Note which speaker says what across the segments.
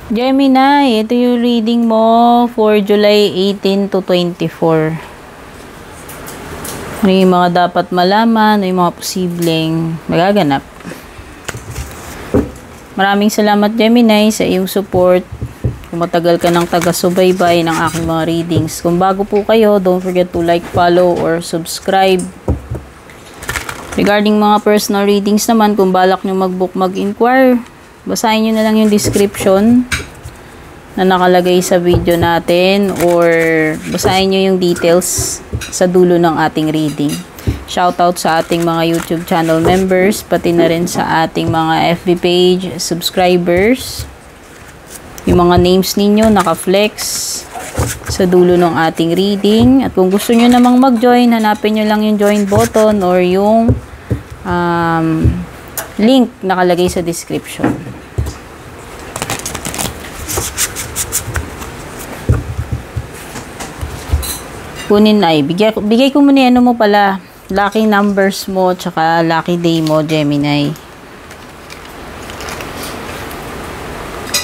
Speaker 1: Gemini, ito yung reading mo for July 18 to 24. Ano yung mga dapat malaman, ano yung mga posibleng magaganap. Maraming salamat Gemini sa iyong support. Kung matagal ka ng taga-subaybay ng aking mga readings. Kung bago po kayo, don't forget to like, follow, or subscribe. Regarding mga personal readings naman, kung balak nyo mag-book, mag-inquire, basahin nyo na lang yung description na nakalagay sa video natin or basahin nyo yung details sa dulo ng ating reading. Shoutout sa ating mga YouTube channel members, pati na rin sa ating mga FB page subscribers. Yung mga names ninyo naka-flex sa dulo ng ating reading. At kung gusto nyo namang mag-join, hanapin nyo lang yung join button or yung link nakalagay sa description. Kunin ay, bigay ko muna ano mo pala, lucky numbers mo, tsaka lucky day mo, Gemini.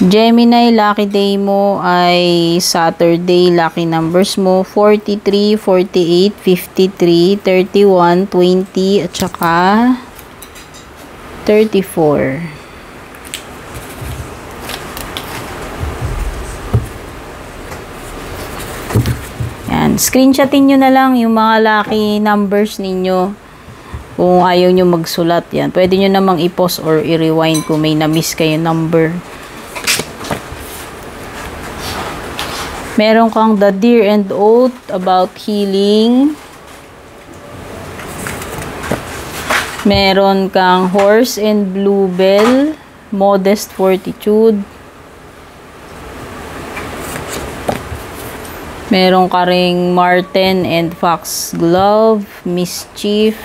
Speaker 1: Gemini, lucky day mo ay Saturday, lucky numbers mo, 43, 48, 53, 31, 20, at saka 34. Screenshotin nyo na lang yung mga lucky numbers ninyo kung ayaw nyo magsulat yan. Pwede nyo namang i-pause or i-rewind kung may na-miss kayo number. Meron kang the Deer and Oath about healing. Meron kang Horse and Bluebell, Modest Fortitude. Meron ka ring Marten and Foxglove, Mischief.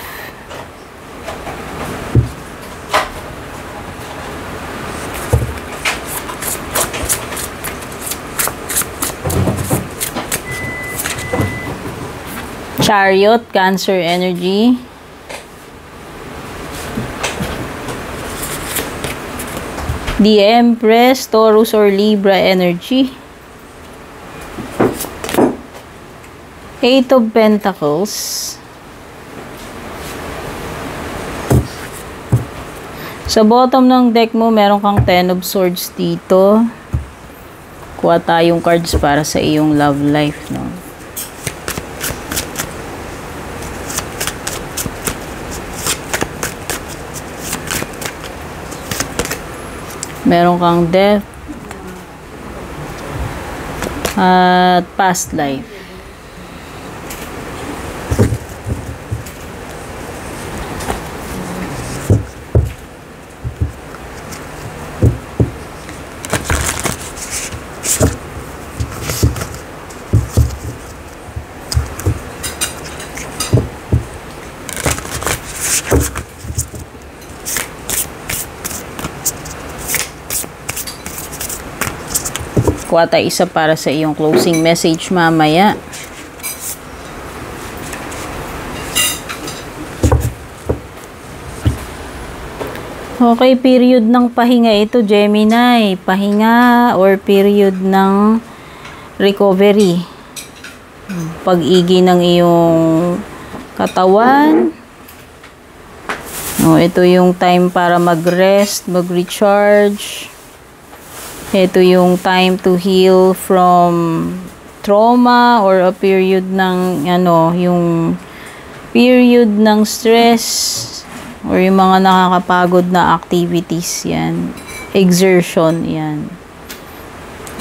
Speaker 1: Chariot, Cancer energy. The Empress, Taurus or Libra energy. Eight of Pentacles. Sa bottom ng deck mo, meron kang Ten of Swords dito. Kuha tayong cards para sa iyong love life, no? Meron kang Death at Past Life. Kuha tayo isa para sa iyong closing message mamaya. Okay, period ng pahinga ito, Gemini. Pahinga or period ng recovery. Pag-igi ng iyong katawan. No, ito yung time para mag-rest, mag-recharge. Ito yung time to heal from trauma or a period ng yung period ng stress or yung mga nakakapagod na activities yan. Exertion yan.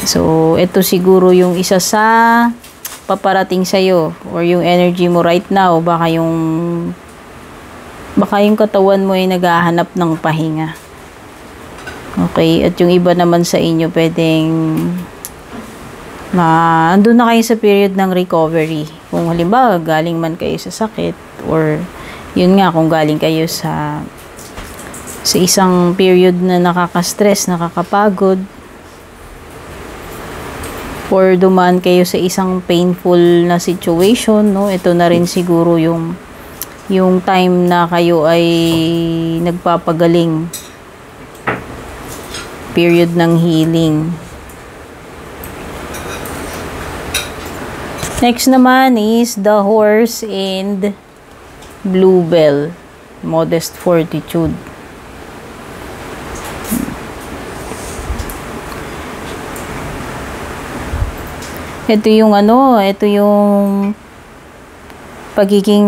Speaker 1: So, ito siguro yung isa sa paparating sa'yo or yung energy mo right now. Baka yung katawan mo ay naghahanap ng pahinga. Okay, at yung iba naman sa inyo pwedeng andun na kayo sa period ng recovery. Kung halimbawa galing man kayo sa sakit or yun nga kung galing kayo sa isang period na nakaka-stress, nakakapagod or dumaan kayo sa isang painful na situation, no? Ito na rin siguro yung time na kayo ay nagpapagaling. Period ng healing. Next naman is the horse and bluebell. Modest fortitude. Ito yung ito yung pagiging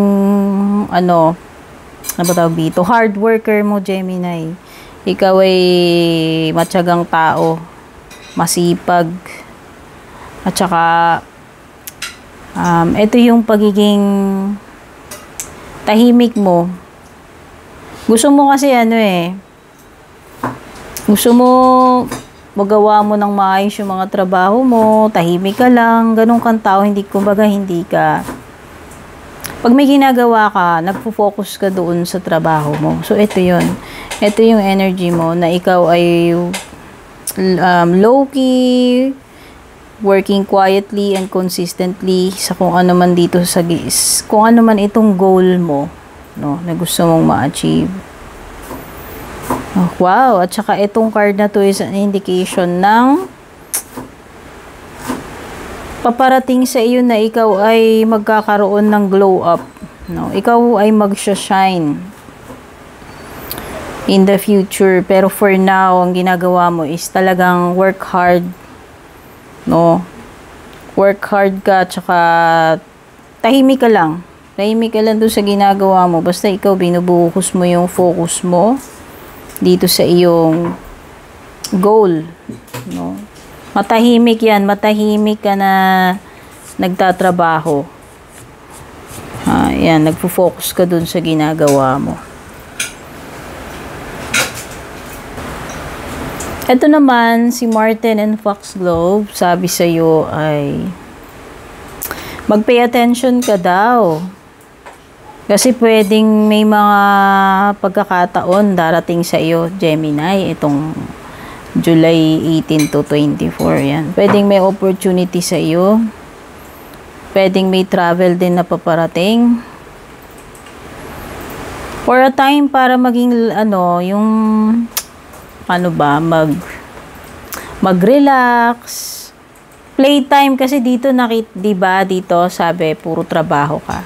Speaker 1: ano ba tawag dito? Hard worker mo, Gemini. Ikaw ay matyagang tao, masipag, at saka ito yung pagiging tahimik mo. Gusto mo kasi gusto mo magawa mo ng maayos yung mga trabaho mo, tahimik ka lang, ganun kang tao, kumbaga hindi ka, pag may ginagawa ka, nagpo-focus ka doon sa trabaho mo. So, ito yun. Ito yung energy mo na ikaw ay low-key, working quietly and consistently sa kung ano man dito kung ano man itong goal mo, no, na gusto mong ma-achieve. Oh, wow, at saka itong card na to is an indication ng paparating sa iyo na ikaw ay magkakaroon ng glow up, no? Ikaw ay magsha-shine in the future, pero for now ang ginagawa mo is talagang work hard, no? Work hard ka, tsaka tahimik ka lang doon sa ginagawa mo, basta ikaw binubuhos mo yung focus mo dito sa iyong goal, no? Matahimik ka na nagtatrabaho. Yan, nagfo-focus ka dun sa ginagawa mo. Ito naman, si Marten and Foxglove, sabi sa'yo ay mag-pay attention ka daw. Kasi pwedeng may mga pagkakataon darating sa iyo, Gemini, itong July 18 to 24, yan. Pwedeng may opportunity sa iyo. Pwedeng may travel din na paparating. For a time para maging yung mag-relax. Playtime kasi dito diba dito sabi puro trabaho ka.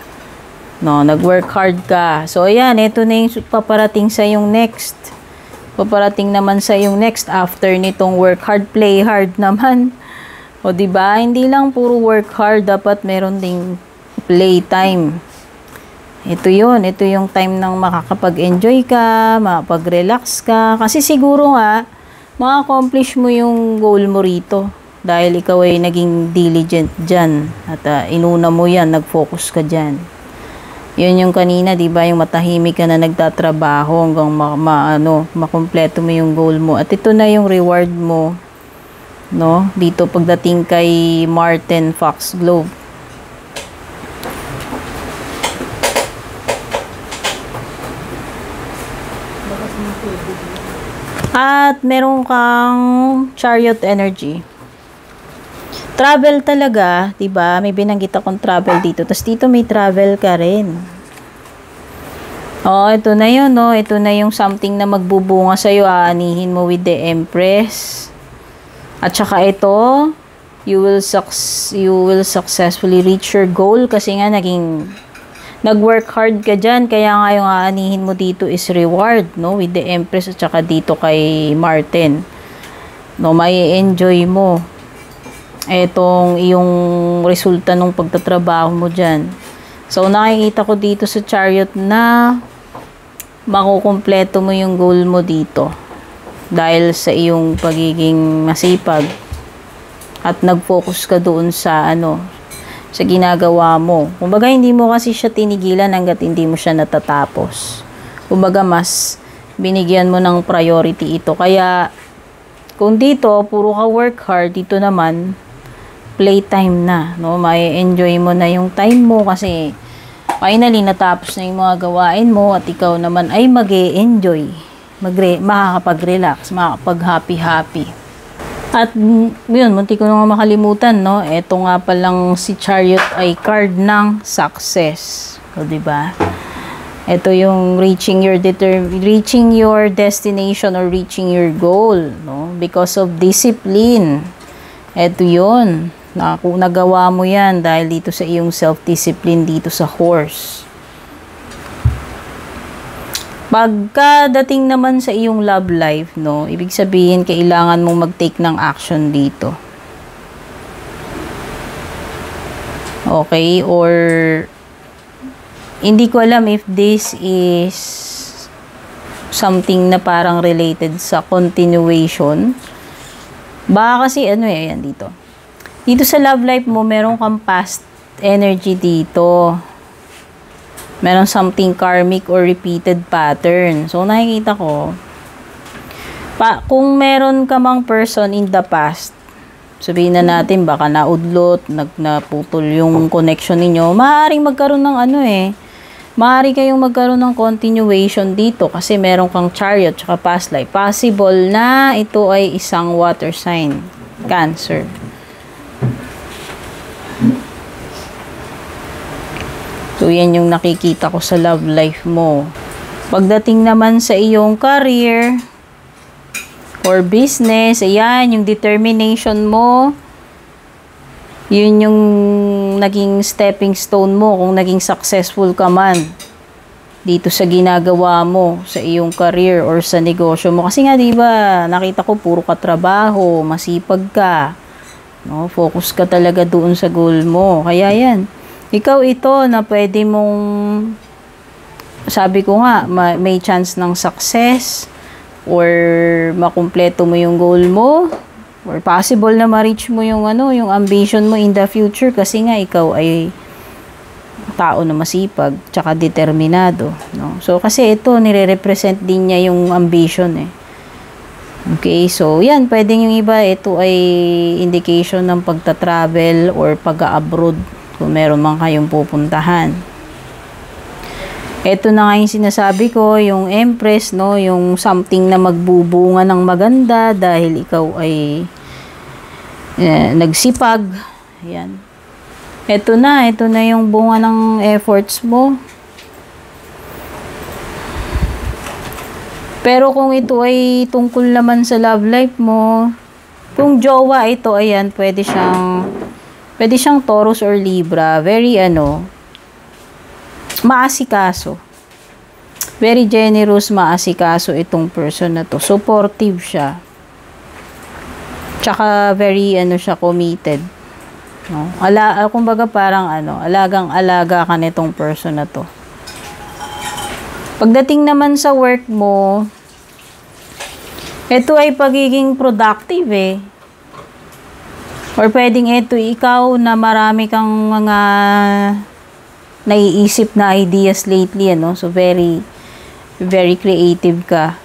Speaker 1: No, nag-work hard ka. So, ayan, ito na yung paparating sa yung next. Paparating naman sa yung next after nitong work hard, play hard naman. O, diba? Hindi lang puro work hard, dapat meron ding playtime. Ito yun. Ito yung time ng makakapag-enjoy ka, makapag-relax ka. Kasi siguro nga, ma-accomplish mo yung goal mo rito. Dahil ikaw ay naging diligent dyan. At inuna mo yan, nag-focus ka dyan. Yun yung kanina, di ba, yung matahimik ka na nagtatrabaho hanggang makumpleto mo yung goal mo. At ito na yung reward mo, no? Dito pagdating kay Marten Foxglove. At meron kang Chariot energy. Travel talaga, 'di ba? May binanggit akong travel dito. Tapos dito may travel ka rin. Oh, ito na 'yon, no. Ito na yung something na magbubunga sa iyo, aanihin mo with the Empress. At saka ito, you will successfully reach your goal kasi nga nag-work hard ka diyan, kaya nga yung aanihin mo dito is reward, no, with the Empress at saka dito kay Marten. No, mai-enjoy mo etong yung resulta ng pagtatrabaho mo dyan. So, nakikita ko dito sa Chariot na makukumpleto mo yung goal mo dito dahil sa iyong pagiging masipag at nag-focus ka doon sa sa ginagawa mo. Kumbaga, hindi mo kasi siya tinigilan hanggat hindi mo siya natatapos. Kumbaga, mas binigyan mo ng priority ito. Kaya, kung dito, puro ka work hard, dito naman, playtime na, no? May enjoy mo na yung time mo kasi finally natapos na yung mga gawain mo at ikaw naman ay mag-e-enjoy, makakapag-relax, makakapag-happy. At yun, munti ko nang makalimutan, no? Ito nga palang si Chariot ay card ng success. O, diba? Ito yung reaching your destination or reaching your goal, no? Because of discipline. Ito yun. Nagawa mo yan dahil dito sa iyong self-discipline dito sa horse. Pagkadating naman sa iyong love life, no, ibig sabihin kailangan mong mag-take ng action dito. Okay? Or hindi ko alam if this is something na parang related sa continuation. Baka kasi ayan dito. Dito sa love life mo, meron kang past energy dito. Meron something karmic or repeated pattern. So, nakikita ko, kung meron ka mang person in the past, sabihin na natin, baka naudlot, naputol yung connection ninyo, maaaring magkaroon ng maaari kayong magkaroon ng continuation dito kasi meron kang chariot tsaka past life. Possible na ito ay isang water sign, Cancer. So, yan yung nakikita ko sa love life mo. Pagdating naman sa iyong career or business, ayan, yung determination mo, yun yung naging stepping stone mo kung naging successful ka man dito sa ginagawa mo sa iyong career or sa negosyo mo. Kasi nga, di ba, nakita ko puro ka trabaho, masipag ka, no? Focus ka talaga doon sa goal mo. Kaya yan. Ikaw ito na pwede mong, sabi ko nga, may chance ng success or makumpleto mo yung goal mo or possible na ma-reach mo yung yung ambition mo in the future kasi nga ikaw ay tao na masipag tsaka determinado, no? So kasi ito nire-represent din niya yung ambition Okay, so yan, pwedeng yung iba ito ay indication ng pagta-travel or pag-abroad kung meron man kayong pupuntahan. Ito na nga yung sinasabi ko, yung Empress, no, yung something na magbubunga ng maganda dahil ikaw ay nagsipag. Ayan. Ito na yung bunga ng efforts mo. Pero kung ito ay tungkol naman sa love life mo, kung jowa ito, ayan, pwede siyang Taurus or Libra. Very maasikaso. Very generous, maasikaso itong person na to. Supportive siya. Tsaka very siya committed. No? Kumbaga parang alagang-alaga ka nitong person na to. Pagdating naman sa work mo, ito ay pagiging productive Or pwedeng ito ikaw na marami kang mga naiisip na ideas lately, So, very, very creative ka.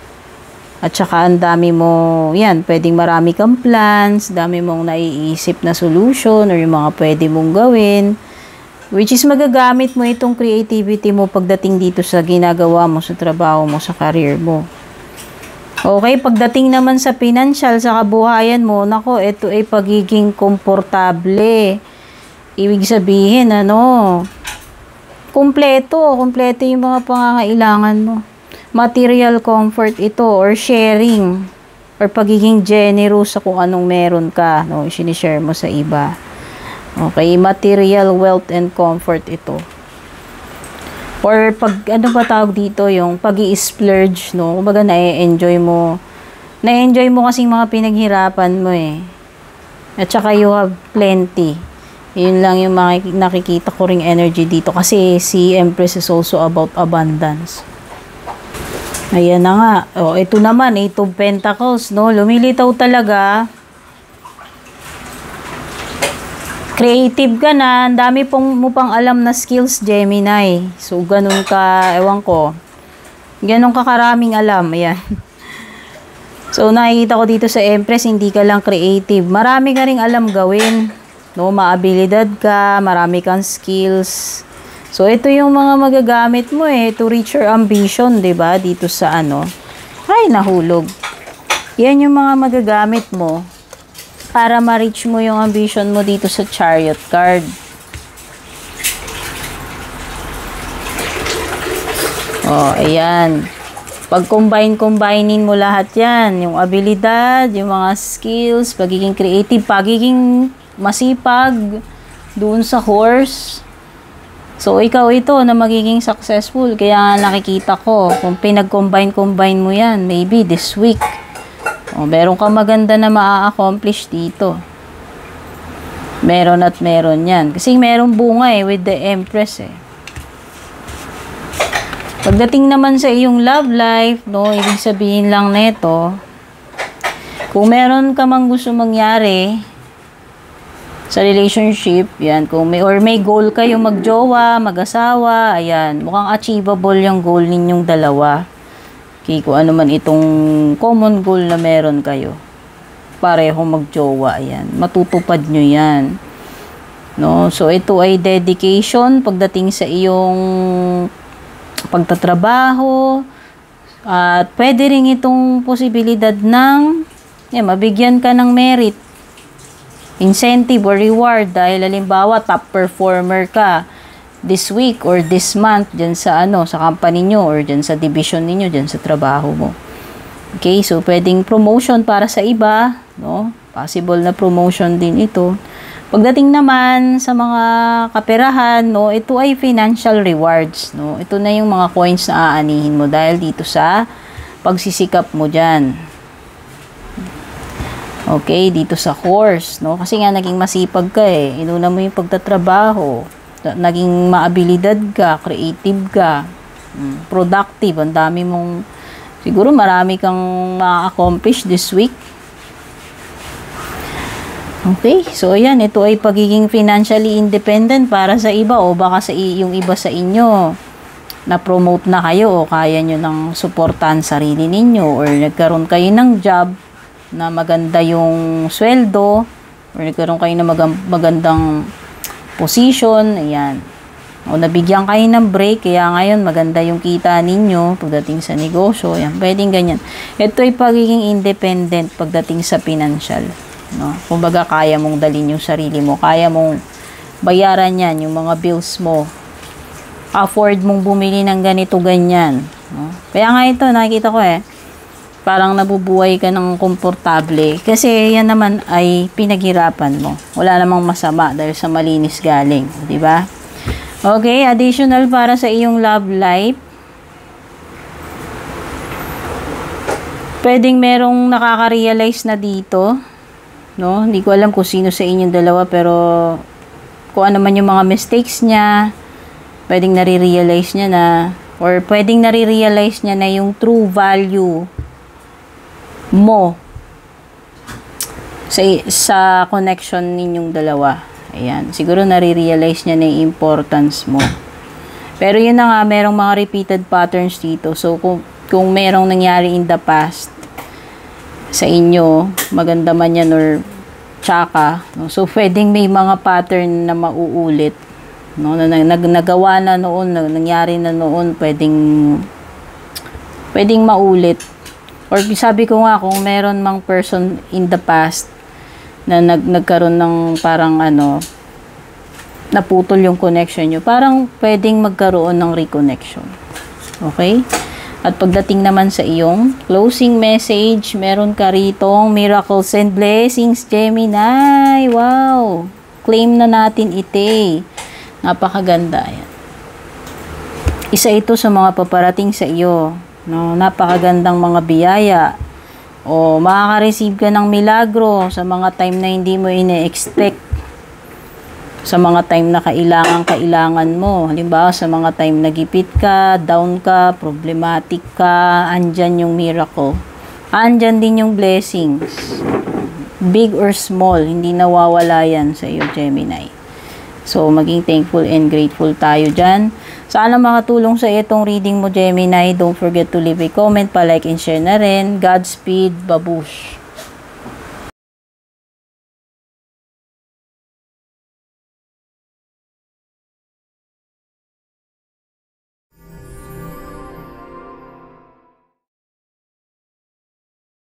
Speaker 1: At saka, ang dami mo, pwedeng marami kang plans, dami mong naiisip na solution or yung mga pwede mong gawin. Which is, magagamit mo itong creativity mo pagdating dito sa ginagawa mo, sa trabaho mo, sa career mo. Okay, pagdating naman sa financial, sa kabuhayan mo, nako, ito ay pagiging komportable. Ibig sabihin, kumpleto yung mga pangangailangan mo. Material comfort ito, or sharing, or pagiging generous sa kung anong meron ka, isinishare mo sa iba. Okay, material wealth and comfort ito. Or ba tawag dito, yung pag-i-splurge, Kumbaga na-enjoy mo. Na-enjoy mo kasing mga pinaghirapan mo At saka you have plenty. Yun lang yung nakikita ko ring energy dito. Kasi si Empress is also about abundance. Ayan na nga. Ito naman, 8 of Pentacles, Lumilitaw talaga. Creative ka na, ang dami mo pang alam na skills, Gemini. So, ganun ka, ewan ko, ganun ka karaming alam, ayan. So, nakikita ko dito sa Empress, hindi ka lang creative. Marami ka ring alam gawin, maabilidad ka, marami kang skills. So, ito yung mga magagamit mo to reach your ambition, diba? Dito sa ay, nahulog. Yan yung mga magagamit mo para ma-reach mo yung ambition mo dito sa Chariot card. Ayan. Pag-combinein mo lahat yan. Yung abilidad, yung mga skills, pagiging creative, pagiging masipag doon sa course. So, ikaw ito na magiging successful. Kaya nakikita ko, kung pinag-combine mo yan, maybe this week, meron ka maganda na maa-accomplish dito. Meron at meron yan. Kasi meron bunga with the Empress Pagdating naman sa iyong love life, ibig sabihin lang nito, kung meron ka mang gusto mangyari sa relationship, yan, kung may goal kayo magjowa, mag-asawa, ayan, mukhang achievable yung goal ninyong dalawa. Okay, kung ano man itong common goal na meron kayo. Parehong magjowa, ayan, matutupad nyo yan. So, ito ay dedication pagdating sa iyong pagtatrabaho, at pwede rin itong posibilidad ng mabigyan ka ng merit, incentive or reward dahil halimbawa top performer ka this week or this month dyan sa sa company nyo or dyan sa division ninyo, dyan sa trabaho mo. Okay, so pwedeng promotion para sa iba, possible na promotion din ito. Pagdating naman sa mga kaperahan, ito ay financial rewards, Ito na yung mga coins na aanihin mo dahil dito sa pagsisikap mo dyan. Okay, dito sa course, Kasi nga naging masipag ka Inuna mo yung pagtatrabaho, naging maabilidad ka, creative ka, productive, ang dami mong, siguro marami kang ma-accomplish this week. Okay, so ayan, ito ay pagiging financially independent para sa iba o baka yung iba sa inyo na-promote na kayo o kaya nyo nang suportahan sarili ninyo or nagkaroon kayo ng job na maganda yung sweldo or nagkaroon kayo ng magandang position, ayan. O nabigyan kayo ng break, kaya ngayon maganda yung kita ninyo pagdating sa negosyo, ayan, pwedeng ganyan. Ito ay pagiging independent pagdating sa financial. Kumbaga, kaya mong dalhin yung sarili mo, kaya mong bayaran yan, yung mga bills mo, afford mong bumili ng ganito, ganyan. Kaya nga ito, nakikita ko parang nabubuhay ka ng komportable, kasi yan naman ay pinaghirapan mo. Wala namang masama dahil sa malinis galing, di ba? Okay, additional para sa iyong love life. Pwedeng merong nakaka-realize na dito, Hindi ko alam kung sino sa inyong dalawa, pero kung ano man yung mga mistakes niya, pwedeng nare-realize niya na, or pwedeng nare-realize niya na yung true value mo sa connection ninyong dalawa. Ayan, siguro nare-realize niya na yung importance mo. Pero yun na nga, merong mga repeated patterns dito. So, kung merong nangyari in the past sa inyo, maganda man yan or tsaka, so pwedeng may mga pattern na mauulit, na nagawa na noon, nangyari na noon, pwedeng maulit. Or sabi ko nga, kung meron mang person in the past na nagkaroon ng parang naputol yung connection nyo, parang pwedeng magkaroon ng reconnection. Okay? At pagdating naman sa iyong closing message, meron ka ritong miracles and blessings, Gemini. Wow! Claim na natin ite. Napakaganda. Ayan. Isa ito sa mga paparating sa iyo. Napakagandang mga biyaya. O makaka-receive ka ng milagro sa mga time na hindi mo ine-expect. Sa mga time na kailangan mo. Halimbawa, sa mga time na gipit ka, down ka, problematic ka, andyan yung miracle. Andyan din yung blessings. Big or small, hindi nawawala yan sa iyo, Gemini. So, maging thankful and grateful tayo dyan. Sana makatulong sa itong reading mo, Gemini. Don't forget to leave a comment, pa-like and share na rin. Godspeed, babush!